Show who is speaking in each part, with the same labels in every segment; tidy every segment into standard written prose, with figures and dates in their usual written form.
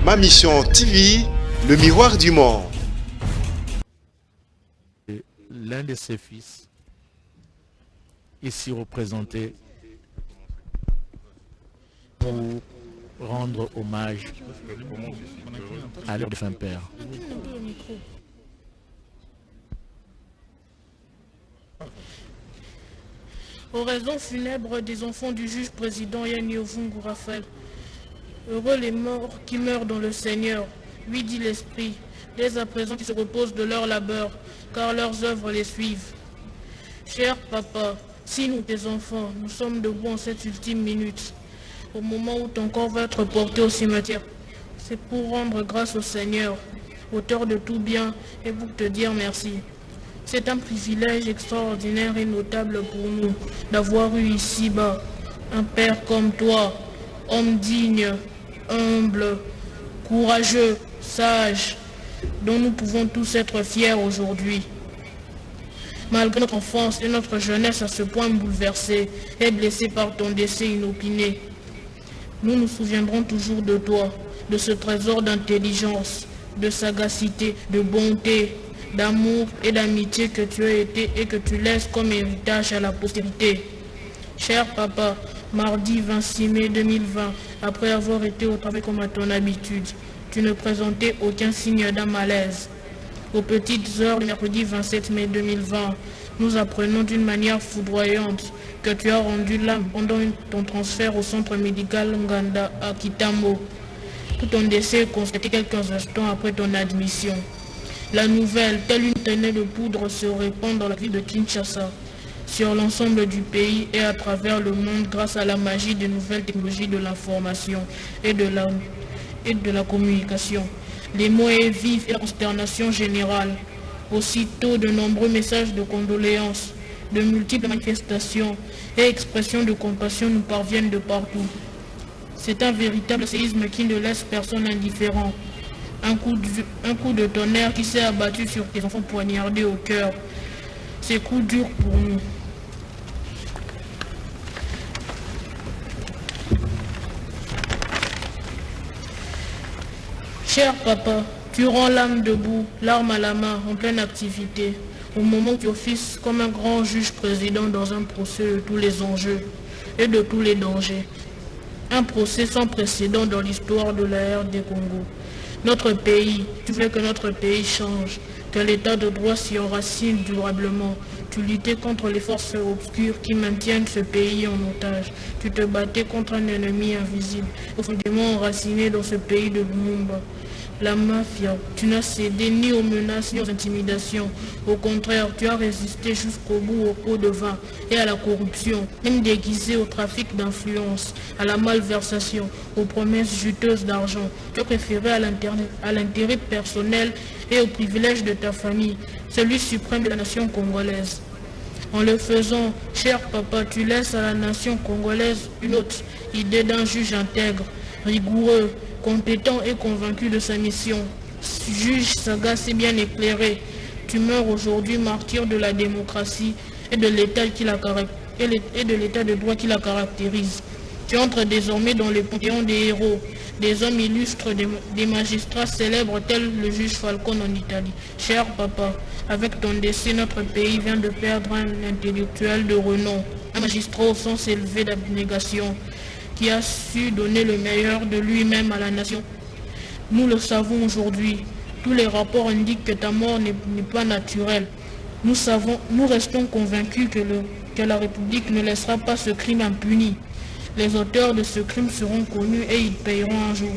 Speaker 1: Ma Mission TV, le miroir du monde.
Speaker 2: L'un de ses fils, ici représenté pour rendre hommage à leur défunt père.
Speaker 3: Oraison funèbre des enfants du juge président Yann Yovungu Raphaël. Heureux les morts qui meurent dans le Seigneur, lui dit l'Esprit, dès à présent qui se reposent de leur labeur, car leurs œuvres les suivent. Cher papa, si nous, tes enfants, nous sommes debout en cette ultime minute, au moment où ton corps va être porté au cimetière, c'est pour rendre grâce au Seigneur, auteur de tout bien, et pour te dire merci. C'est un privilège extraordinaire et notable pour nous d'avoir eu ici-bas un père comme toi, homme digne, humble, courageux, sage, dont nous pouvons tous être fiers aujourd'hui. Malgré notre enfance et notre jeunesse à ce point bouleversée et blessée par ton décès inopiné, nous nous souviendrons toujours de toi, de ce trésor d'intelligence, de sagacité, de bonté, d'amour et d'amitié que tu as été et que tu laisses comme héritage à la postérité. Cher papa, mardi 26 mai 2020, après avoir été au travail comme à ton habitude, tu ne présentais aucun signe d'un malaise. Aux petites heures du mercredi 27 mai 2020, nous apprenons d'une manière foudroyante que tu as rendu l'âme pendant ton transfert au centre médical Nganda à Kitambo. Tout ton décès est constaté quelques instants après ton admission. La nouvelle, telle une traînée de poudre, se répand dans la ville de Kinshasa, sur l'ensemble du pays et à travers le monde grâce à la magie des nouvelles technologies de l'information et de la communication. Les mots est vifs et la consternation générale. Aussitôt, de nombreux messages de condoléances, de multiples manifestations et expressions de compassion nous parviennent de partout. C'est un véritable séisme qui ne laisse personne indifférent. Un coup de tonnerre qui s'est abattu sur tes enfants poignardés au cœur. C'est coup dur pour nous. Cher papa, tu rends l'âme debout, l'arme à la main, en pleine activité, au moment où tu offices comme un grand juge président dans un procès de tous les enjeux et de tous les dangers. Un procès sans précédent dans l'histoire de la RD Congo. Notre pays, tu veux que notre pays change, que l'état de droit s'y enracine durablement. Tu luttais contre les forces obscures qui maintiennent ce pays en otage. Tu te battais contre un ennemi invisible, profondément enraciné dans ce pays de Lumumba. La mafia, tu n'as cédé ni aux menaces ni aux intimidations. Au contraire, tu as résisté jusqu'au bout au pot de vin et à la corruption, même déguisé au trafic d'influence, à la malversation, aux promesses juteuses d'argent. Tu as préféré à l'intérêt personnel et au privilège de ta famille, celui suprême de la nation congolaise. En le faisant, cher papa, tu laisses à la nation congolaise une autre idée d'un juge intègre, rigoureux, compétent et convaincu de sa mission. Juge sagace et bien éclairé, tu meurs aujourd'hui martyr de la démocratie et de l'état de droit qui la caractérise. Tu entres désormais dans le panthéon des héros, des hommes illustres, des magistrats célèbres tels le juge Falcon en Italie. Cher papa, avec ton décès, notre pays vient de perdre un intellectuel de renom, un magistrat au sens élevé d'abnégation, qui a su donner le meilleur de lui-même à la nation. Nous le savons aujourd'hui. Tous les rapports indiquent que ta mort n'est pas naturelle. Nous restons convaincus que la République ne laissera pas ce crime impuni. Les auteurs de ce crime seront connus et ils paieront un jour.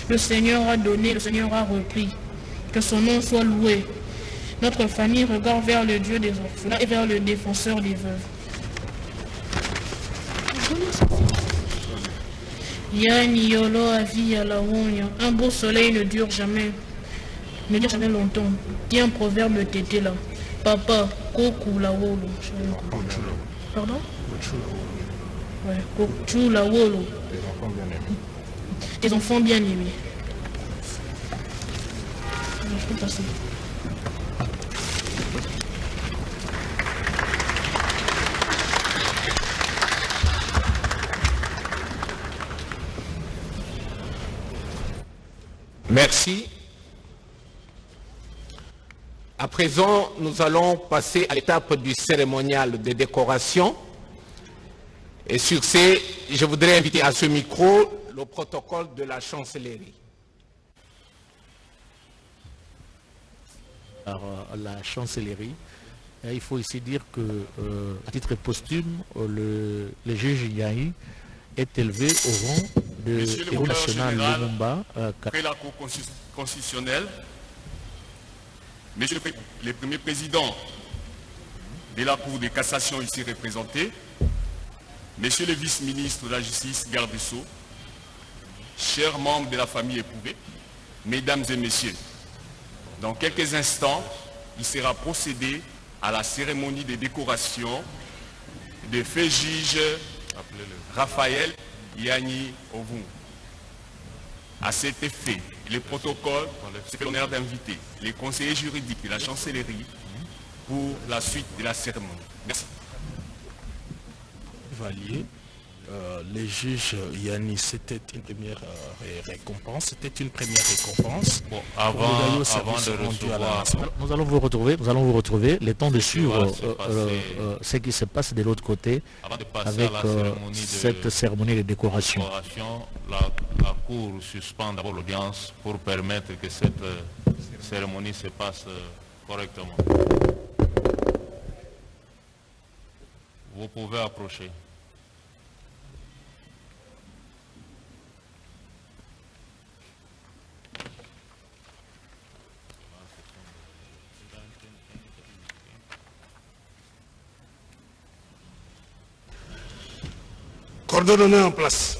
Speaker 3: Le Seigneur a donné, le Seigneur a repris. Que son nom soit loué. Notre famille regarde vers le Dieu des orphelins et vers le défenseur des veuves. Yani yolo avi à la honte. Un beau soleil ne dure jamais longtemps. Il y a un proverbe tété là. Papa, koku la wolo. Pardon? Ouais, koku la wolo. Tes enfants bien aimés. Je peux passer.
Speaker 4: Merci. À présent, nous allons passer à l'étape du cérémonial de décoration. Et sur ce, je voudrais inviter à ce micro le protocole de la chancellerie.
Speaker 2: Par la chancellerie. Et il faut ici dire que, à titre posthume, le juge Yahi est élevé au rang de héros national Lumumba.
Speaker 5: Après la Cour constitutionnelle, Monsieur le Premier Président de la Cour de cassation ici représenté, Monsieur le Vice-ministre de la Justice, garde des Sceaux, chers membres de la famille éprouvée, Mesdames et Messieurs, dans quelques instants, il sera procédé à la cérémonie de décoration de feu juge Raphaël Yanni Ovung. À cet effet, le protocole se fait l'honneur d'inviter les conseillers juridiques de la chancellerie pour la suite de la cérémonie. Merci.
Speaker 6: Valier, les juges Yanni, c'était une première récompense. C'était une première récompense.
Speaker 7: Bon, avant de recevoir,
Speaker 2: nous allons vous retrouver, le temps de suivre ce qui se passe de l'autre côté
Speaker 7: avant de passer
Speaker 2: avec
Speaker 7: à la cérémonie
Speaker 2: cette cérémonie de décoration.
Speaker 7: la Cour suspend d'abord l'audience pour permettre que cette cérémonie se passe correctement. Vous pouvez approcher.
Speaker 1: Coordonnez en place.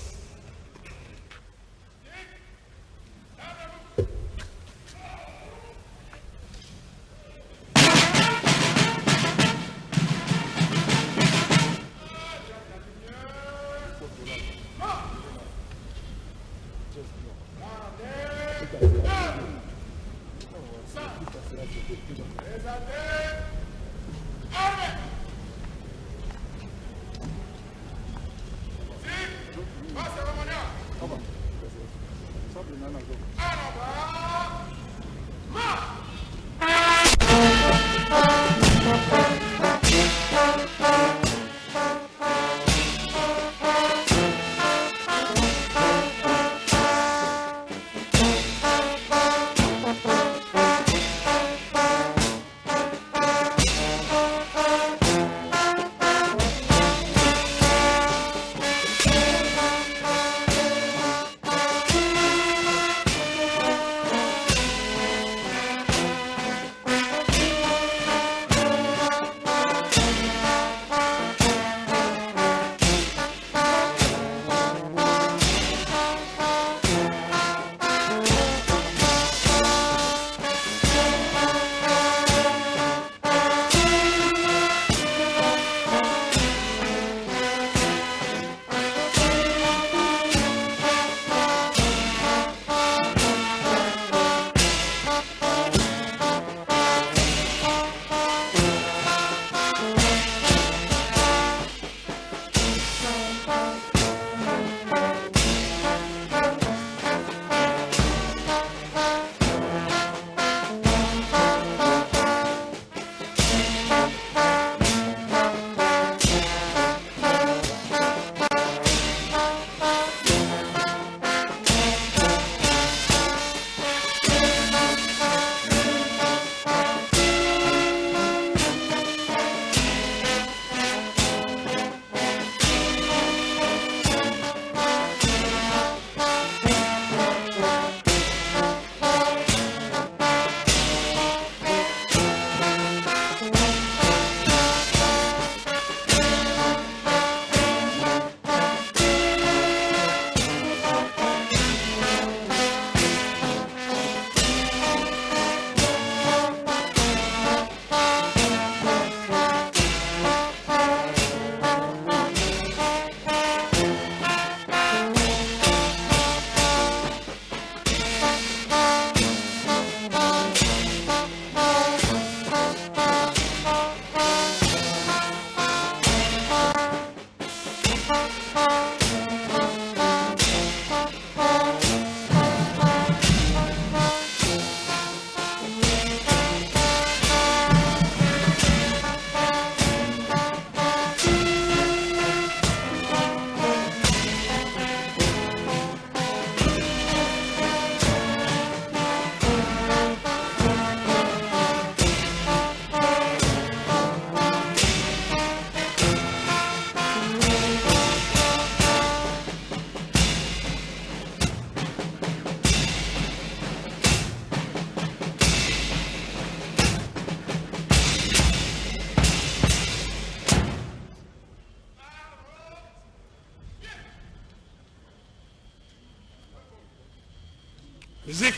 Speaker 1: Zik,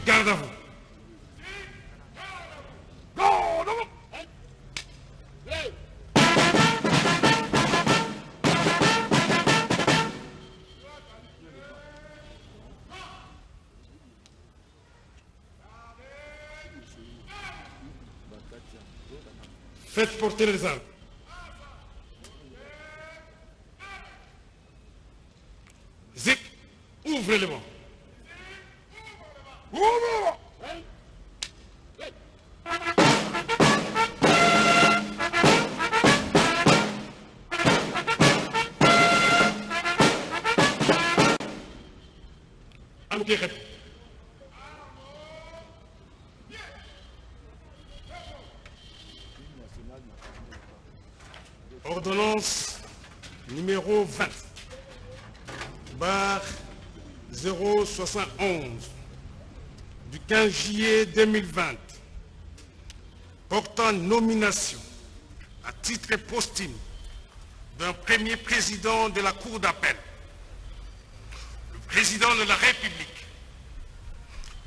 Speaker 1: garde à vous. Faites porter les armes. Zik, ouvrez les bancs. Ouvre! Amkeket. Ordonnance numéro 20, barre 071, du 15 juillet 2020, portant nomination à titre posthume d'un premier président de la Cour d'appel. Le président de la République,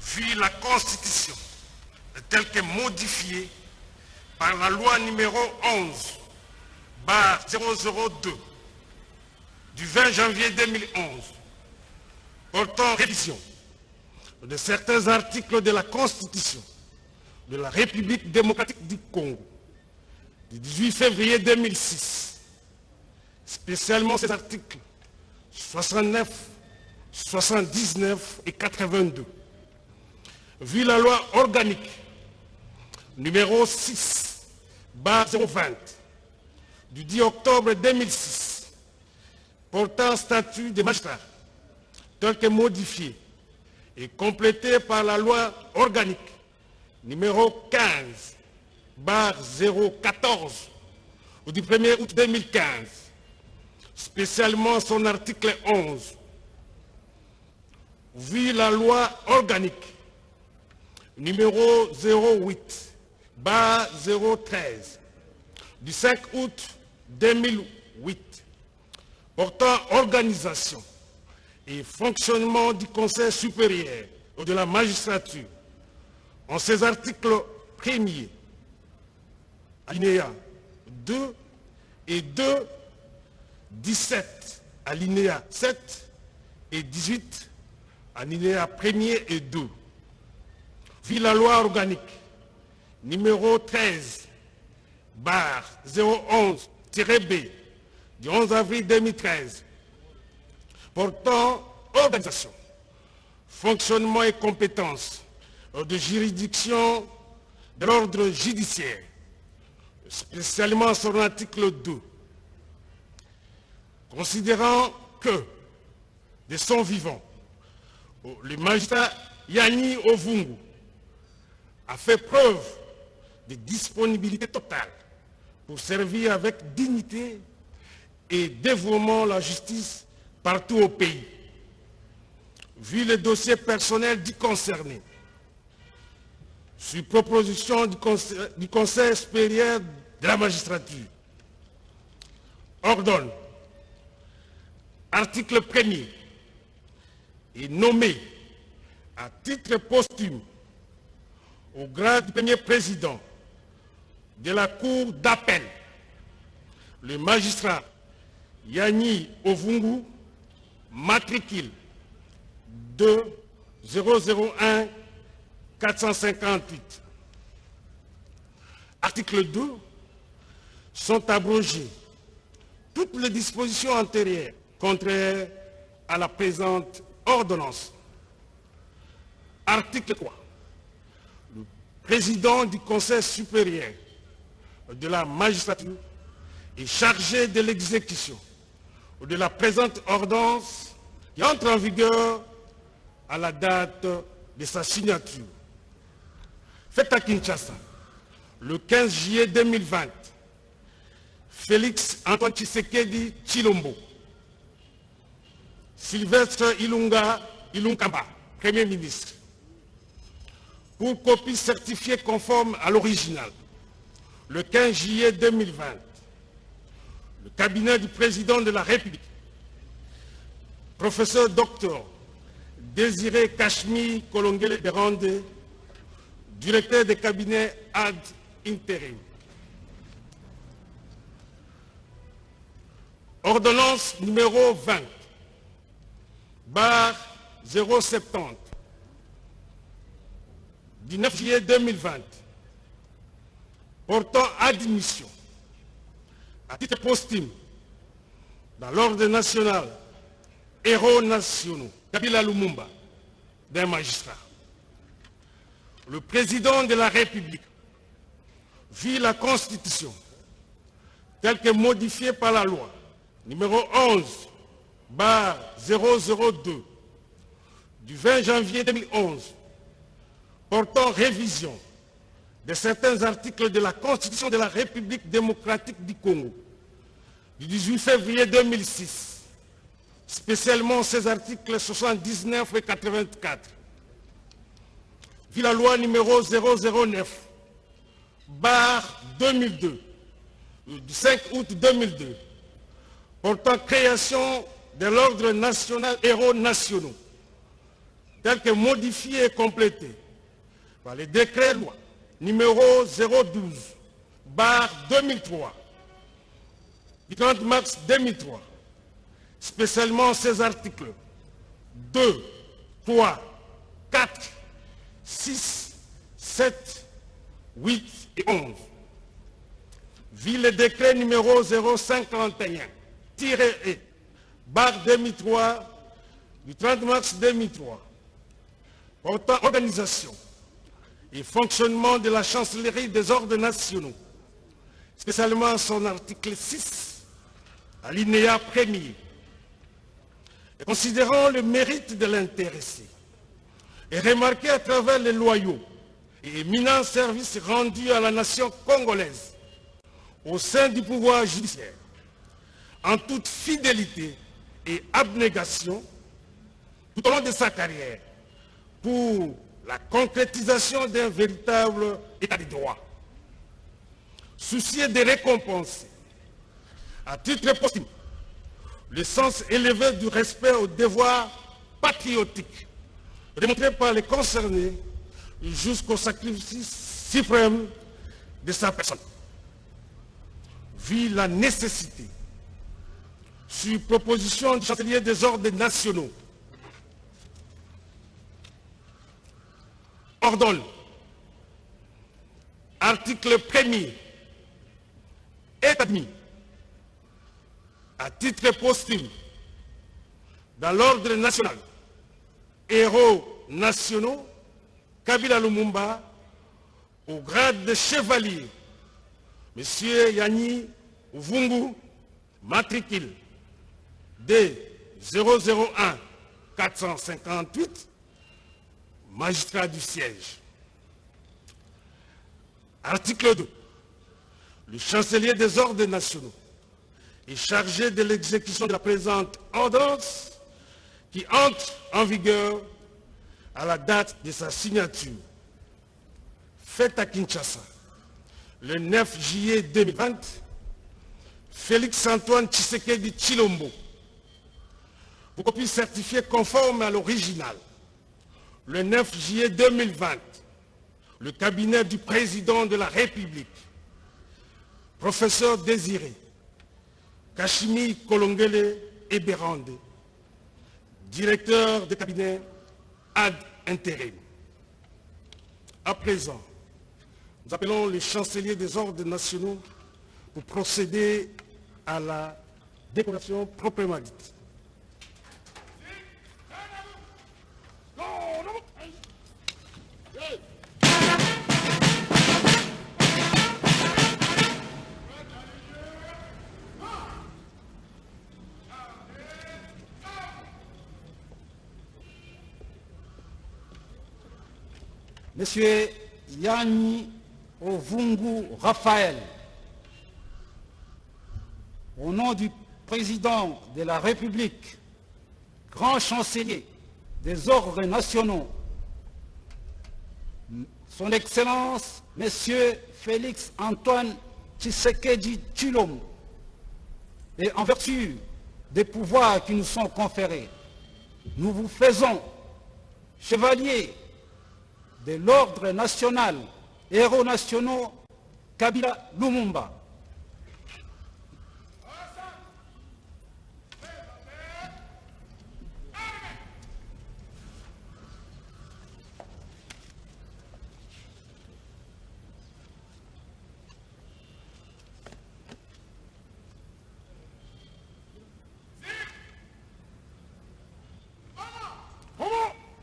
Speaker 1: vu la Constitution telle que modifiée par la loi numéro 11, barre 002, du 20 janvier 2011, portant révision de certains articles de la Constitution de la République démocratique du Congo, du 18 février 2006, spécialement ces articles 69, 79 et 82, vu la loi organique numéro 6, barre 020, du 10 octobre 2006, portant statut des magistrats, tel que modifié et complété par la loi organique numéro 15, barre 014, du 1er août 2015, spécialement son article 11, vu la loi organique numéro 08, barre 013, du 5 août 2008, portant organisation et fonctionnement du Conseil supérieur de la magistrature, en ses articles premiers, alinéa 2 et 2, 17, alinéa 7 et 18, alinéa 1er et 2, vu la loi organique numéro 13, barre 011-B, du 11 avril 2013, portant organisation, fonctionnement et compétences de juridiction de l'ordre judiciaire, spécialement sur l'article 2, considérant que, de son vivant, le magistrat Yanni Ovungu a fait preuve de disponibilité totale pour servir avec dignité et dévouement la justice partout au pays. Vu le dossier personnel du concerné, sur proposition du Conseil supérieur de la magistrature, ordonne, article 1er, et nommé à titre posthume au grade du premier président de la Cour d'appel, le magistrat Yanni Ovungu, matricule 2001 458. Article 2. Sont abrogées toutes les dispositions antérieures contraires à la présente ordonnance. Article 3. Le président du Conseil supérieur de la magistrature est chargé de l'exécution de la présente ordonnance qui entre en vigueur à la date de sa signature. Fait à Kinshasa, le 15 juillet 2020, Félix Antoine Tshisekedi Tshilombo, Sylvestre Ilunkamba, Premier ministre, pour copie certifiée conforme à l'original, le 15 juillet 2020, le cabinet du président de la République, professeur docteur Désiré Kashmi Kolongele Berande, directeur de cabinet ad intérim. Ordonnance numéro 20, barre 070, du 9 juillet 2020, portant admission à titre posthume dans l'ordre national héros nationaux Kabila Lumumba d'un magistrat. Le président de la République vit la Constitution telle que modifiée par la loi numéro 11, barre 002, du 20 janvier 2011, portant révision de certains articles de la Constitution de la République démocratique du Congo, du 18 février 2006, spécialement ces articles 79 et 84, puis la loi numéro 009, barre 2002, du 5 août 2002, portant création de l'ordre national héros nationaux, tel que modifié et complété par les décrets loi numéro 012, barre 2003, du 30 mars 2003, spécialement ces articles 2, 3, 4, 6, 7, 8 et 11. Vit le décret numéro 051-E, barre 2003, du 30 mars 2003, portant organisation et fonctionnement de la chancellerie des ordres nationaux, spécialement son article 6, alinéa 1er. Et considérant le mérite de l'intéressé et remarqué à travers les loyaux et éminents services rendus à la nation congolaise au sein du pouvoir judiciaire, en toute fidélité et abnégation tout au long de sa carrière pour la concrétisation d'un véritable état de droit. Soucieux de récompenser à titre posthume le sens élevé du respect au devoir patriotique démontré par les concernés jusqu'au sacrifice suprême de sa personne, vit la nécessité, sur proposition du chancelier des ordres nationaux, ordonne, article 1er, est admis à titre posthume dans l'ordre national héros nationaux Kabila Lumumba au grade de chevalier, M. Yanni Uvungu, matricule D001 458, magistrat du siège. Article 2. Le chancelier des ordres nationaux est chargé de l'exécution de la présente ordonnance qui entre en vigueur à la date de sa signature. Faite à Kinshasa, le 9 juillet 2020, Félix Antoine Tshisekedi Tshilombo, pour copie certifiée conforme à l'original, le 9 juillet 2020, le cabinet du président de la République, professeur Désiré Kashmi Kolongele Berande, directeur de cabinet ad intérim. À présent, nous appelons le chancelier des ordres nationaux pour procéder à la décoration proprement dite.
Speaker 8: Monsieur Yanni Uvungu Raphaël, au nom du président de la République, grand chancelier des ordres nationaux, son Excellence, Monsieur Félix Antoine Tshisekedi Tshilombo, et en vertu des pouvoirs qui nous sont conférés, nous vous faisons chevalier de l'Ordre national, héros nationaux, Kabila Lumumba.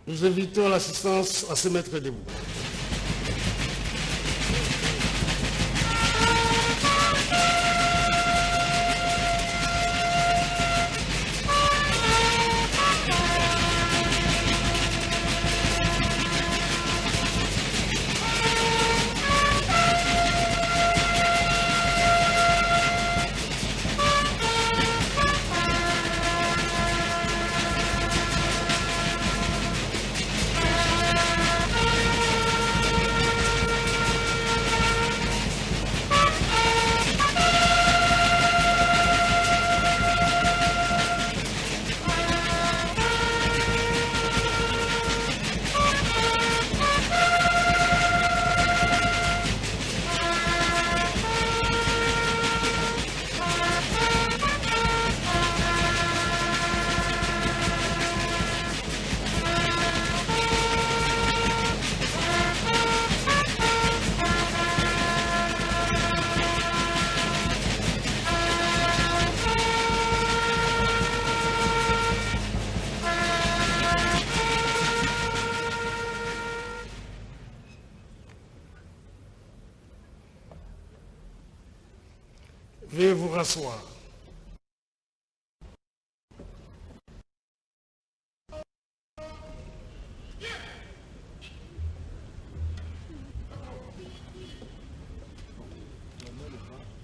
Speaker 9: Nous invitons l'assistance à se mettre debout. Veuillez vous rasseoir.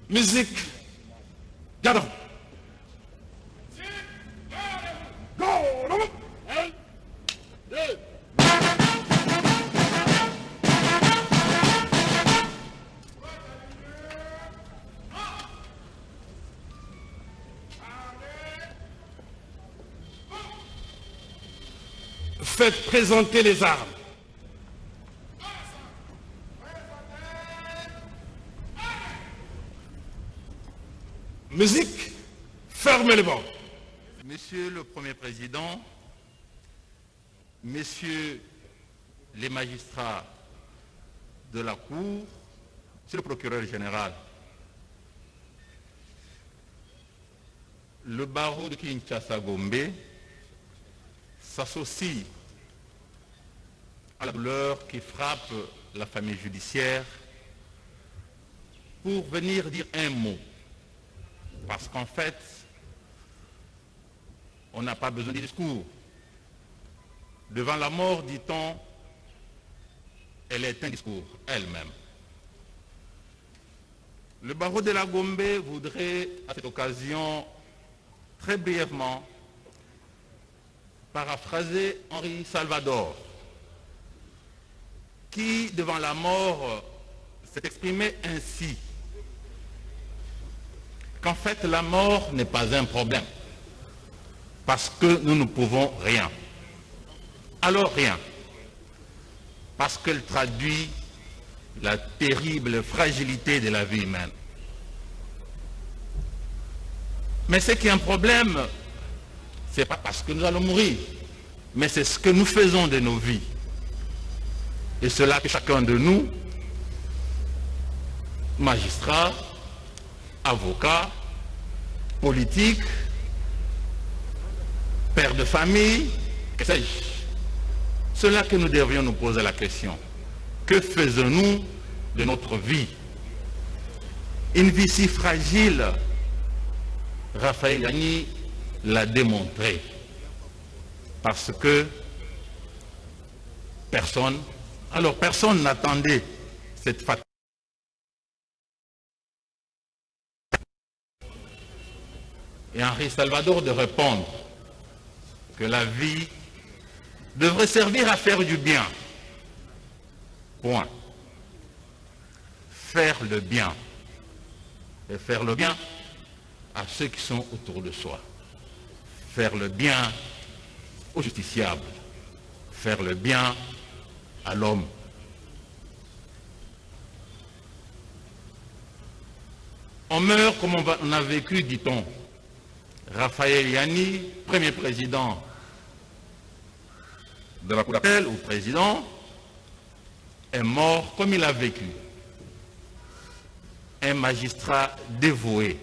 Speaker 9: Musique. Gardons. Faites présenter les armes. Musique, fermez les bancs.
Speaker 7: Monsieur le Premier Président, Messieurs les magistrats de la Cour, Monsieur le Procureur général, le barreau de Kinshasa-Gombe s'associe à la douleur qui frappe la famille judiciaire pour venir dire un mot. Parce qu'en fait, on n'a pas besoin de discours. Devant la mort, dit-on, elle est un discours elle-même. Le barreau de la Gombe voudrait, à cette occasion, très brièvement, paraphraser Henri Salvador, qui, devant la mort, s'est exprimé ainsi, qu'en fait, la mort n'est pas un problème, parce que nous ne pouvons rien. Alors rien, parce qu'elle traduit la terrible fragilité de la vie humaine. Mais ce qui est un problème, ce n'est pas parce que nous allons mourir, mais c'est ce que nous faisons de nos vies. Et cela que chacun de nous, magistrats, avocats, politiques, pères de famille, que sais-je, cela que nous devrions nous poser la question. Que faisons-nous de notre vie? Une vie si fragile, Raphaël Gagny l'a démontré. Parce que personne n'attendait cette fatalité. Et Henri Salvador de répondre que la vie devrait servir à faire du bien. Point. Faire le bien. Et faire le bien à ceux qui sont autour de soi. Faire le bien aux justiciables. faire le bien à l'homme. On meurt comme on a vécu, dit-on. Raphaël Yanni, premier président de la Cour d'appel ou président, est mort comme il a vécu. Un magistrat dévoué,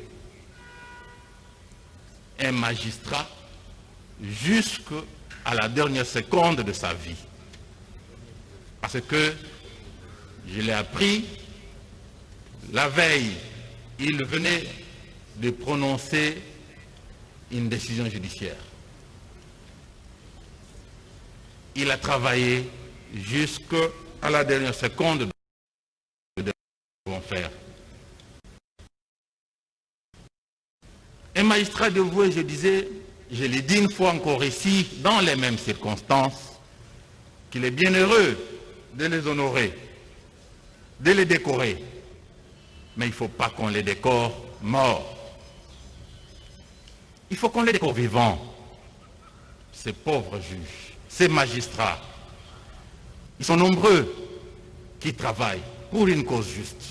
Speaker 7: un magistrat jusqu'à la dernière seconde de sa vie. Parce que, je l'ai appris, la veille, il venait de prononcer une décision judiciaire. Il a travaillé jusqu'à la dernière seconde de ce que nous devons faire. Un magistrat dévoué, je disais, je l'ai dit une fois encore ici, dans les mêmes circonstances, qu'il est bien heureux de les honorer, de les décorer. Mais il ne faut pas qu'on les décore morts. Il faut qu'on les décore vivants. Ces pauvres juges, ces magistrats, ils sont nombreux qui travaillent pour une cause juste,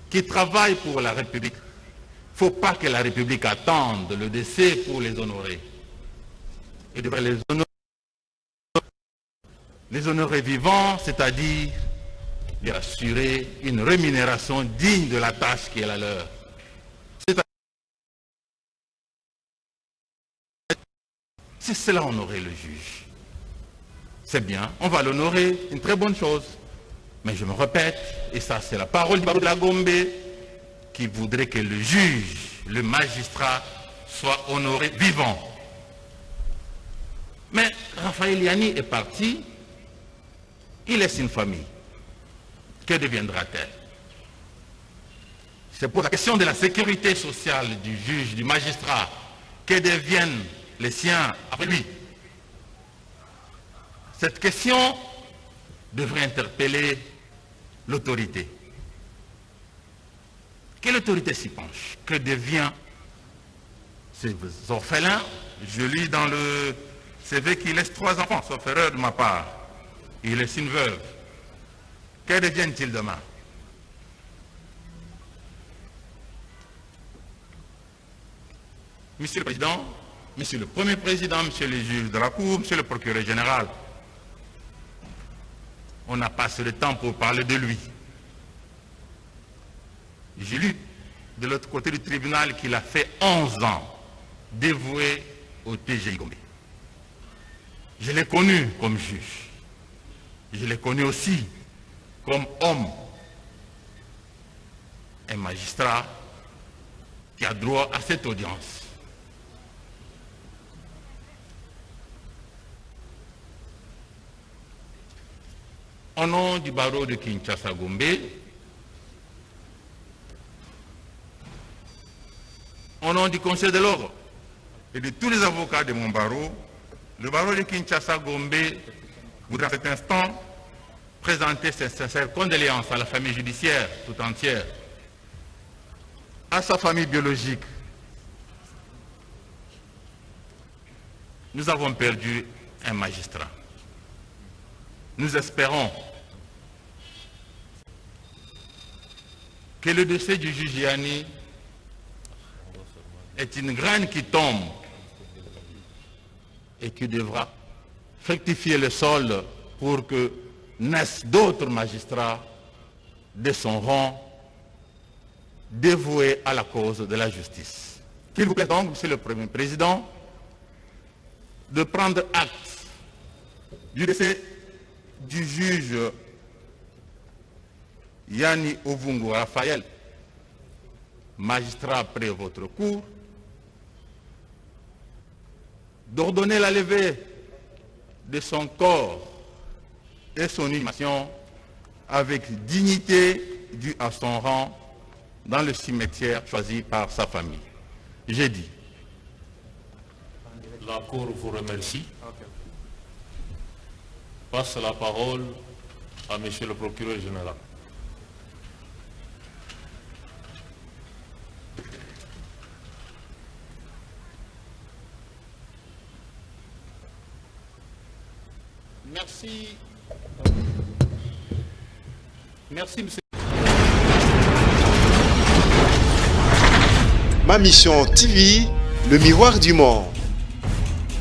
Speaker 7: qui travaillent pour la République. Il ne faut pas que la République attende le décès pour les honorer. Il devrait les honorer vivants, c'est-à-dire leur assurer une rémunération digne de la tâche qui est la leur. C'est cela honorer le juge. C'est bien, on va l'honorer, une très bonne chose. Mais je me répète, et ça c'est la parole du Barreau de la Gombe, qui voudrait que le juge, le magistrat, soit honoré vivant. Mais Raphaël Yanni est parti, il laisse une famille. Que deviendra-t-elle? C'est pour la question de la sécurité sociale du juge, du magistrat, que deviennent les siens après lui. Cette question devrait interpeller l'autorité. Que l'autorité s'y penche. Que devient ces orphelins? Je lis dans le CV qu'il laisse 3 enfants, sauf erreur de ma part. Il laisse une veuve. Que deviennent-ils demain? Monsieur le Président, Monsieur le Premier Président, Monsieur le juge de la Cour, Monsieur le procureur général, on n'a pas assez de temps pour parler de lui. J'ai lu de l'autre côté du tribunal qu'il a fait 11 ans dévoué au TGI Gombe. Je l'ai connu comme juge. Je l'ai connu aussi comme homme, un magistrat qui a droit à cette audience. Au nom du barreau de Kinshasa-Gombe, au nom du Conseil de l'ordre et de tous les avocats de mon barreau, le barreau de Kinshasa-Gombe voudrait à cet instant présenter ses sincères condoléances à la famille judiciaire tout entière, à sa famille biologique. Nous avons perdu un magistrat. Nous espérons que le décès du juge Yanni est une graine qui tombe et qui devra fructifier le sol pour que naissent d'autres magistrats de son rang dévoués à la cause de la justice. Qu'il vous plaît donc, Monsieur le Premier Président, de prendre acte du décès du juge Yanni Ovungu Raphaël, magistrat après votre cour, d'ordonner la levée de son corps et son inhumation avec dignité due à son rang dans le cimetière choisi par sa famille. J'ai dit.
Speaker 2: La Cour vous remercie. Passe la parole à Monsieur le procureur général.
Speaker 4: Merci. Merci, monsieur.
Speaker 10: Ma Mission TV, le miroir du monde.